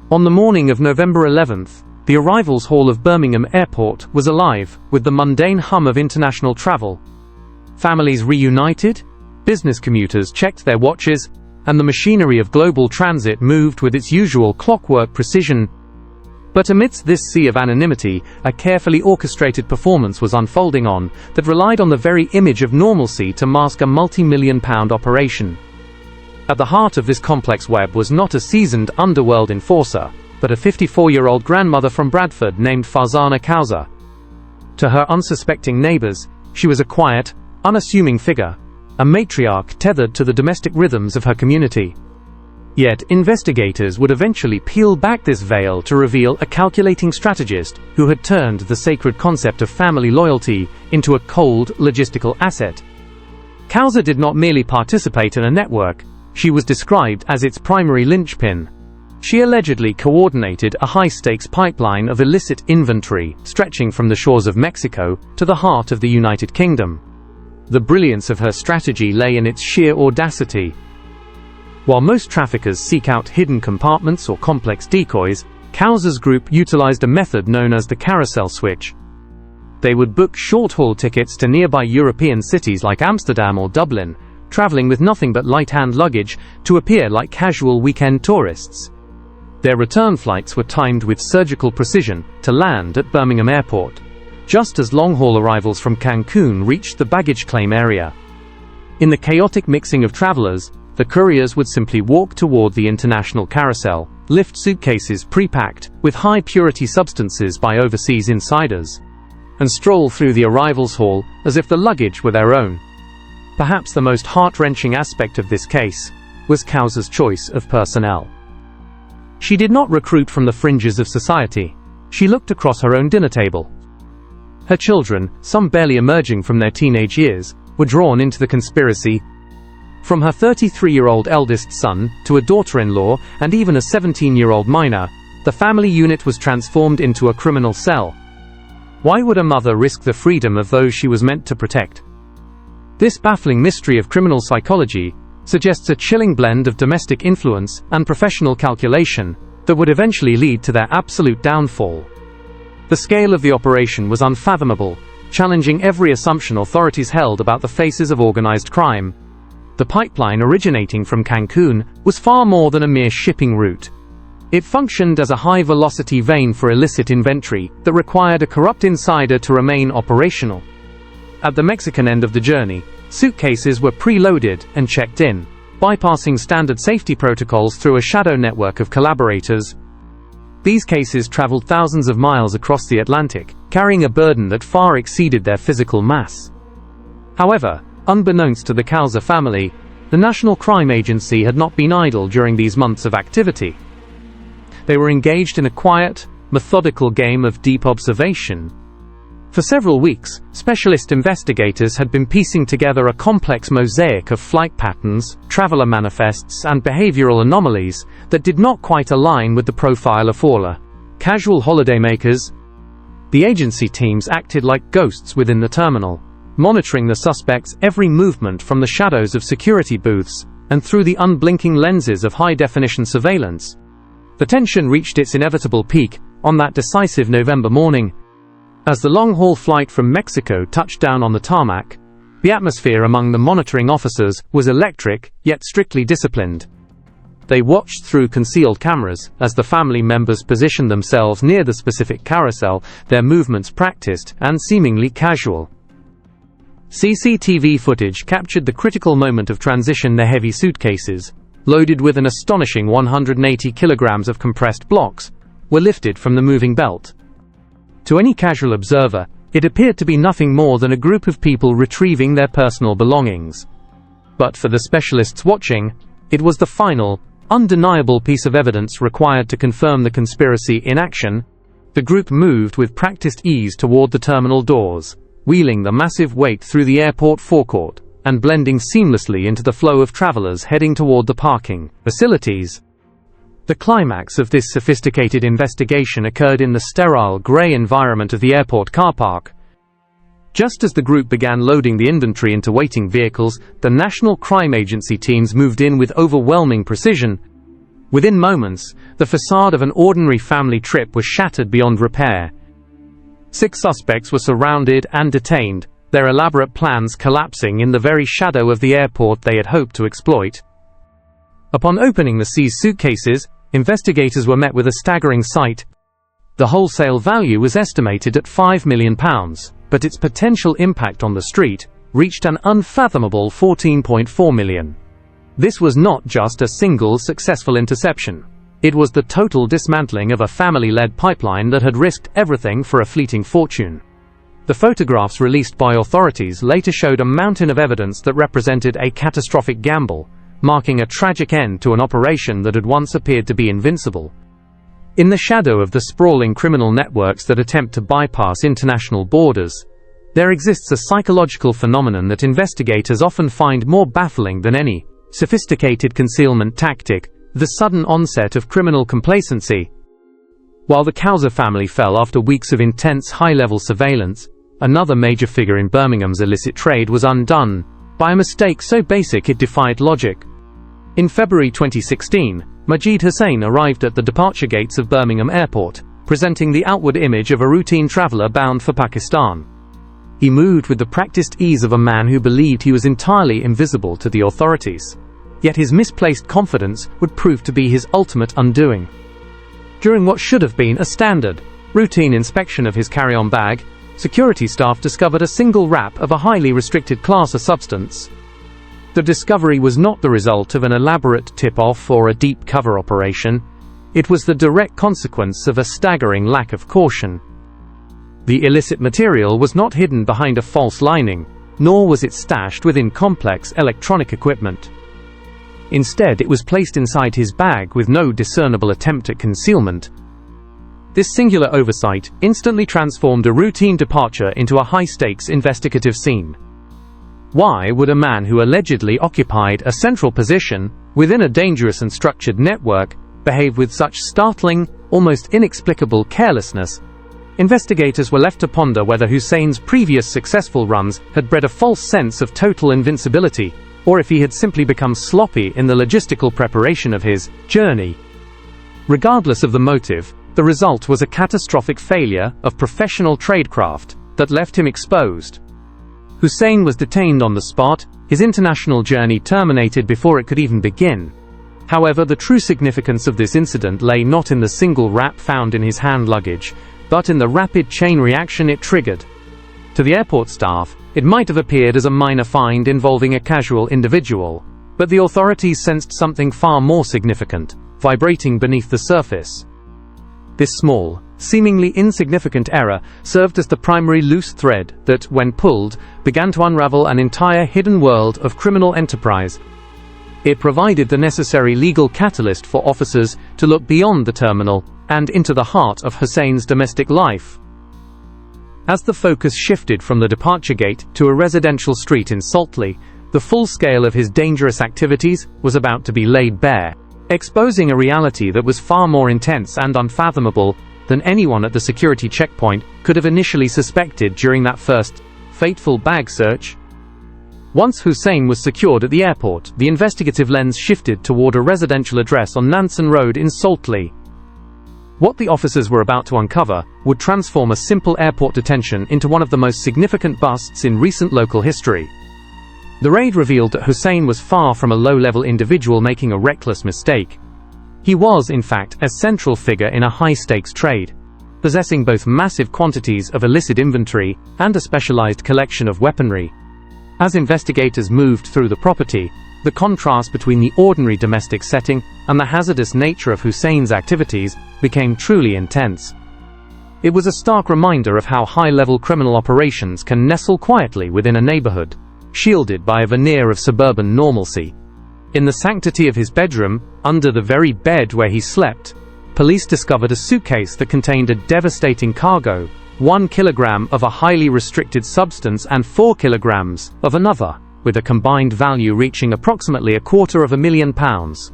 On the morning of November 11th, the arrivals hall of Birmingham Airport was alive with the mundane hum of international travel. Families reunited, business commuters checked their watches, and the machinery of global transit moved with its usual clockwork precision. But amidst this sea of anonymity, a carefully orchestrated performance was unfolding on that relied on the very image of normalcy to mask a multi-million-pound operation. At the heart of this complex web was not a seasoned underworld enforcer, but a 54-year-old grandmother from Bradford named Farzana Cowzer. To her unsuspecting neighbors, she was a quiet, unassuming figure, a matriarch tethered to the domestic rhythms of her community. Yet investigators would eventually peel back this veil to reveal a calculating strategist who had turned the sacred concept of family loyalty into a cold, logistical asset. Cowzer did not merely participate in a network, she was described as its primary linchpin. She allegedly coordinated a high-stakes pipeline of illicit inventory stretching from the shores of Mexico to the heart of the United Kingdom. The brilliance of her strategy lay in its sheer audacity. While most traffickers seek out hidden compartments or complex decoys, Cowzer's group utilized a method known as the carousel switch. They would book short-haul tickets to nearby European cities like Amsterdam or Dublin, traveling with nothing but light-hand luggage to appear like casual weekend tourists. Their return flights were timed with surgical precision to land at Birmingham Airport, just as long-haul arrivals from Cancun reached the baggage claim area. In the chaotic mixing of travelers, the couriers would simply walk toward the international carousel, lift suitcases pre-packed with high-purity substances by overseas insiders, and stroll through the arrivals hall as if the luggage were their own. Perhaps the most heart-wrenching aspect of this case was Cowzer's choice of personnel. She did not recruit from the fringes of society. She looked across her own dinner table. Her children, some barely emerging from their teenage years, were drawn into the conspiracy. From her 33-year-old eldest son to a daughter-in-law and even a 17-year-old minor, the family unit was transformed into a criminal cell. Why would a mother risk the freedom of those she was meant to protect? This baffling mystery of criminal psychology suggests a chilling blend of domestic influence and professional calculation that would eventually lead to their absolute downfall. The scale of the operation was unfathomable, challenging every assumption authorities held about the faces of organized crime. The pipeline originating from Cancun was far more than a mere shipping route. It functioned as a high-velocity vein for illicit inventory that required a corrupt insider to remain operational. At the Mexican end of the journey, suitcases were preloaded and checked in, bypassing standard safety protocols through a shadow network of collaborators. These cases traveled thousands of miles across the Atlantic, carrying a burden that far exceeded their physical mass. However, unbeknownst to the Cowzer family, the National Crime Agency had not been idle during these months of activity. They were engaged in a quiet, methodical game of deep observation. For several weeks, specialist investigators had been piecing together a complex mosaic of flight patterns, traveler manifests, and behavioral anomalies that did not quite align with the profile of casual holidaymakers. The agency teams acted like ghosts within the terminal, monitoring the suspect's every movement from the shadows of security booths and through the unblinking lenses of high-definition surveillance. The tension reached its inevitable peak on that decisive November morning. As the long-haul flight from Mexico touched down on the tarmac, the atmosphere among the monitoring officers was electric, yet strictly disciplined. They watched through concealed cameras as the family members positioned themselves near the specific carousel, their movements practiced and seemingly casual. CCTV footage captured the critical moment of transition. Their heavy suitcases, loaded with an astonishing 180 kilograms of compressed blocks, were lifted from the moving belt. To any casual observer, it appeared to be nothing more than a group of people retrieving their personal belongings. But for the specialists watching, it was the final, undeniable piece of evidence required to confirm the conspiracy in action. The group moved with practiced ease toward the terminal doors, wheeling the massive weight through the airport forecourt, and blending seamlessly into the flow of travelers heading toward the parking facilities. The climax of this sophisticated investigation occurred in the sterile, grey environment of the airport car park. Just as the group began loading the inventory into waiting vehicles, the National Crime Agency teams moved in with overwhelming precision. Within moments, the facade of an ordinary family trip was shattered beyond repair. 6 suspects were surrounded and detained, their elaborate plans collapsing in the very shadow of the airport they had hoped to exploit. Upon opening the seized suitcases, investigators were met with a staggering sight. The wholesale value was estimated at £5 million, but its potential impact on the street reached an unfathomable £14.4 million. This was not just a single successful interception. It was the total dismantling of a family-led pipeline that had risked everything for a fleeting fortune. The photographs released by authorities later showed a mountain of evidence that represented a catastrophic gamble, marking a tragic end to an operation that had once appeared to be invincible. In the shadow of the sprawling criminal networks that attempt to bypass international borders, there exists a psychological phenomenon that investigators often find more baffling than any sophisticated concealment tactic: the sudden onset of criminal complacency. While the Cowzer family fell after weeks of intense high-level surveillance, another major figure in Birmingham's illicit trade was undone by a mistake so basic it defied logic. In February 2016, Majid Hussain arrived at the departure gates of Birmingham Airport, presenting the outward image of a routine traveler bound for Pakistan. He moved with the practiced ease of a man who believed he was entirely invisible to the authorities. Yet his misplaced confidence would prove to be his ultimate undoing. During what should have been a standard, routine inspection of his carry-on bag, security staff discovered a single wrap of a highly restricted class of substance. The discovery was not the result of an elaborate tip-off or a deep cover operation. It was the direct consequence of a staggering lack of caution. The illicit material was not hidden behind a false lining, nor was it stashed within complex electronic equipment. Instead, it was placed inside his bag with no discernible attempt at concealment. This singular oversight instantly transformed a routine departure into a high-stakes investigative scene. Why would a man who allegedly occupied a central position within a dangerous and structured network behave with such startling, almost inexplicable carelessness? Investigators were left to ponder whether Hussain's previous successful runs had bred a false sense of total invincibility, or if he had simply become sloppy in the logistical preparation of his journey. Regardless of the motive, the result was a catastrophic failure of professional tradecraft that left him exposed. Hussain was detained on the spot, his international journey terminated before it could even begin. However, the true significance of this incident lay not in the single wrap found in his hand luggage, but in the rapid chain reaction it triggered. To the airport staff, it might have appeared as a minor find involving a casual individual, but the authorities sensed something far more significant, vibrating beneath the surface. This small, seemingly insignificant error served as the primary loose thread that, when pulled, began to unravel an entire hidden world of criminal enterprise. It provided the necessary legal catalyst for officers to look beyond the terminal and into the heart of Hussain's domestic life. As the focus shifted from the departure gate to a residential street in Saltley, the full scale of his dangerous activities was about to be laid bare, exposing a reality that was far more intense and unfathomable than anyone at the security checkpoint could have initially suspected during that first, fateful bag search. Once Hussain was secured at the airport, the investigative lens shifted toward a residential address on Nansen Road in Saltley. What the officers were about to uncover would transform a simple airport detention into one of the most significant busts in recent local history. The raid revealed that Hussain was far from a low-level individual making a reckless mistake. He was, in fact, a central figure in a high-stakes trade, possessing both massive quantities of illicit inventory and a specialized collection of weaponry. As investigators moved through the property, the contrast between the ordinary domestic setting and the hazardous nature of Hussain's activities became truly intense. It was a stark reminder of how high-level criminal operations can nestle quietly within a neighborhood, shielded by a veneer of suburban normalcy. In the sanctity of his bedroom, under the very bed where he slept, police discovered a suitcase that contained a devastating cargo: 1 kilogram of a highly restricted substance and 4 kilograms of another, with a combined value reaching approximately £250,000.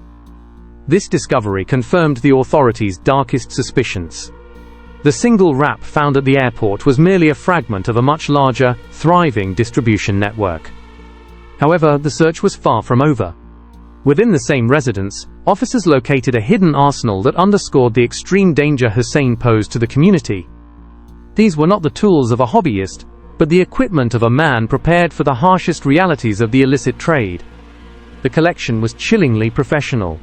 This discovery confirmed the authorities' darkest suspicions. The single wrap found at the airport was merely a fragment of a much larger, thriving distribution network. However, the search was far from over. Within the same residence, officers located a hidden arsenal that underscored the extreme danger Hussein posed to the community. These were not the tools of a hobbyist, but the equipment of a man prepared for the harshest realities of the illicit trade. The collection was chillingly professional.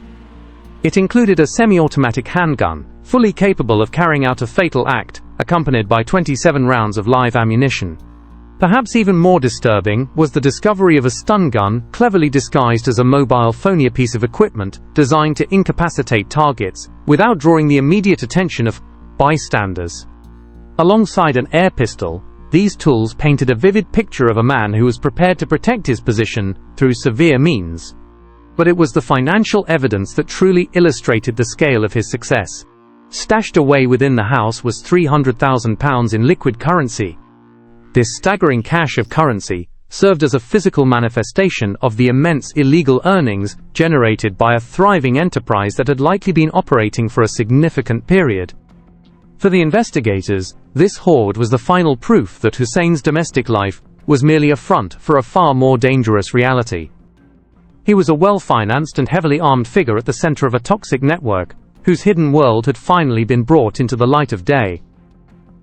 It included a semi-automatic handgun, fully capable of carrying out a fatal act, accompanied by 27 rounds of live ammunition. Perhaps even more disturbing was the discovery of a stun gun, cleverly disguised as a mobile phone, a piece of equipment designed to incapacitate targets without drawing the immediate attention of bystanders. Alongside an air pistol, these tools painted a vivid picture of a man who was prepared to protect his position through severe means. But it was the financial evidence that truly illustrated the scale of his success. Stashed away within the house was £300,000 in liquid currency. This staggering cache of currency served as a physical manifestation of the immense illegal earnings generated by a thriving enterprise that had likely been operating for a significant period. For the investigators, this hoard was the final proof that Hussein's domestic life was merely a front for a far more dangerous reality. He was a well-financed and heavily armed figure at the center of a toxic network, whose hidden world had finally been brought into the light of day.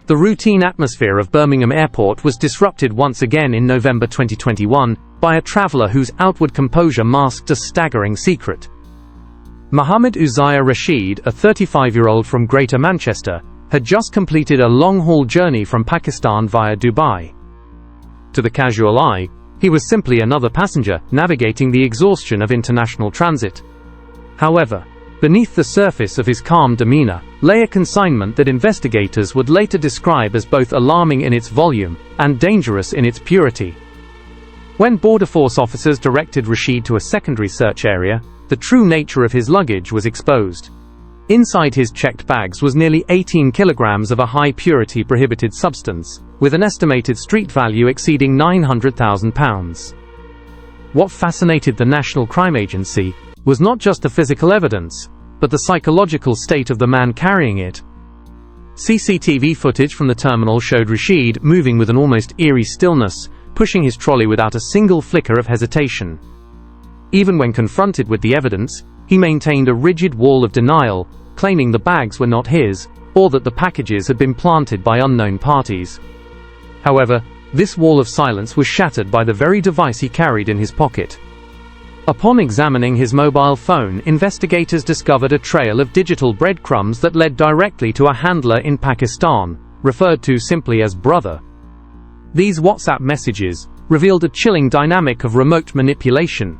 The routine atmosphere of Birmingham Airport was disrupted once again in November 2021 by a traveler whose outward composure masked a staggering secret. Mohammed Uzziah Rashid, a 35-year-old from Greater Manchester, had just completed a long-haul journey from Pakistan via Dubai. To the casual eye, he was simply another passenger navigating the exhaustion of international transit. However, beneath the surface of his calm demeanor lay a consignment that investigators would later describe as both alarming in its volume and dangerous in its purity. When Border Force officers directed Rashid to a secondary search area, the true nature of his luggage was exposed. Inside his checked bags was nearly 18 kilograms of a high-purity prohibited substance, with an estimated street value exceeding £900,000. What fascinated the National Crime Agency was not just the physical evidence, but the psychological state of the man carrying it. CCTV footage from the terminal showed Rashid moving with an almost eerie stillness, pushing his trolley without a single flicker of hesitation. Even when confronted with the evidence, he maintained a rigid wall of denial, claiming the bags were not his, or that the packages had been planted by unknown parties. However, this wall of silence was shattered by the very device he carried in his pocket. Upon examining his mobile phone, investigators discovered a trail of digital breadcrumbs that led directly to a handler in Pakistan, referred to simply as brother. These WhatsApp messages revealed a chilling dynamic of remote manipulation.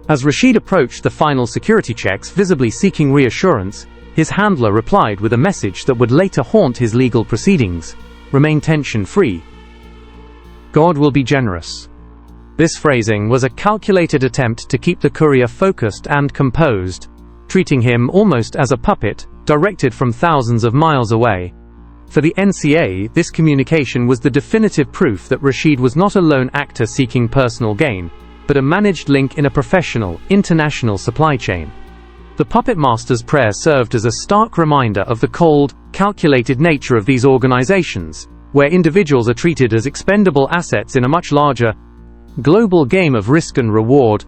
As Rashid approached the final security checks, visibly seeking reassurance, his handler replied with a message that would later haunt his legal proceedings: "Remain tension-free. God will be generous." This phrasing was a calculated attempt to keep the courier focused and composed, treating him almost as a puppet, directed from thousands of miles away. For the NCA, this communication was the definitive proof that Rashid was not a lone actor seeking personal gain, but a managed link in a professional, international supply chain. The puppet master's prayer served as a stark reminder of the cold, calculated nature of these organizations, where individuals are treated as expendable assets in a much larger, global game of risk and reward.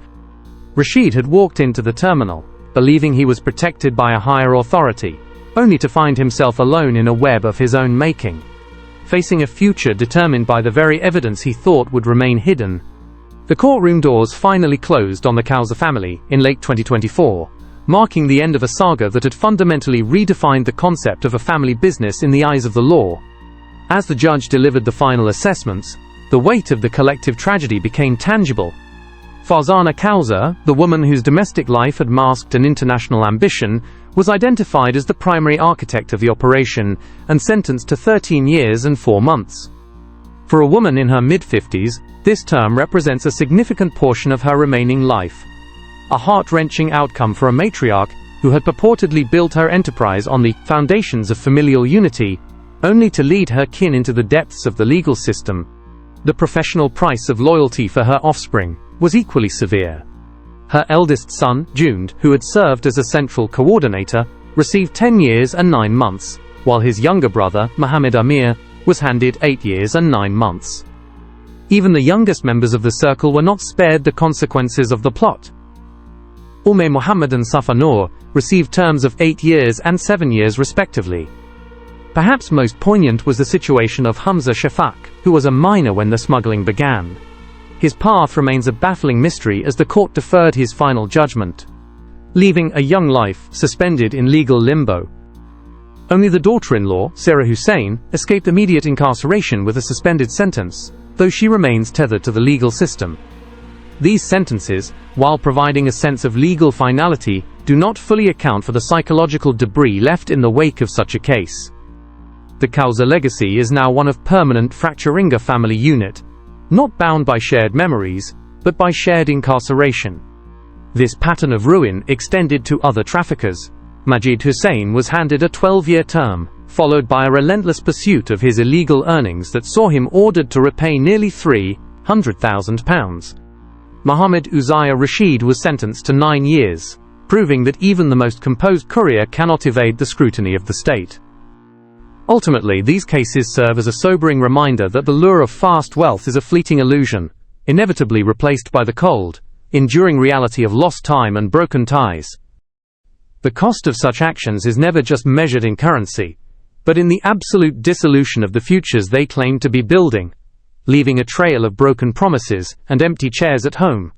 Rashid had walked into the terminal, believing he was protected by a higher authority, only to find himself alone in a web of his own making, facing a future determined by the very evidence he thought would remain hidden. The courtroom doors finally closed on the Cowzer family in late 2024, marking the end of a saga that had fundamentally redefined the concept of a family business in the eyes of the law. As the judge delivered the final assessments, the weight of the collective tragedy became tangible. Farzana Cowzer, the woman whose domestic life had masked an international ambition, was identified as the primary architect of the operation and sentenced to 13 years and 4 months. For a woman in her mid-50s, this term represents a significant portion of her remaining life. A heart-wrenching outcome for a matriarch who had purportedly built her enterprise on the foundations of familial unity, only to lead her kin into the depths of the legal system. The professional price of loyalty for her offspring was equally severe. Her eldest son, Jund, who had served as a central coordinator, received 10 years and 9 months, while his younger brother, Mohammed Amir, was handed 8 years and 9 months. Even the youngest members of the circle were not spared the consequences of the plot. Mohammed and Safa Noor, received terms of 8 years and 7 years respectively. Perhaps most poignant was the situation of Hamza Shafak, who was a minor when the smuggling began. His path remains a baffling mystery as the court deferred his final judgment, leaving a young life suspended in legal limbo. Only the daughter-in-law, Sarah Hussein, escaped immediate incarceration with a suspended sentence, though she remains tethered to the legal system. These sentences, while providing a sense of legal finality, do not fully account for the psychological debris left in the wake of such a case. The Cowzer legacy is now one of permanent fracturing family unit, not bound by shared memories, but by shared incarceration. This pattern of ruin extended to other traffickers. Majid Hussein was handed a 12-year term, followed by a relentless pursuit of his illegal earnings that saw him ordered to repay nearly £300,000. Mohammed Uzziah Rashid was sentenced to 9 years, proving that even the most composed courier cannot evade the scrutiny of the state. Ultimately, these cases serve as a sobering reminder that the lure of fast wealth is a fleeting illusion, inevitably replaced by the cold, enduring reality of lost time and broken ties. The cost of such actions is never just measured in currency, but in the absolute dissolution of the futures they claim to be building, leaving a trail of broken promises and empty chairs at home.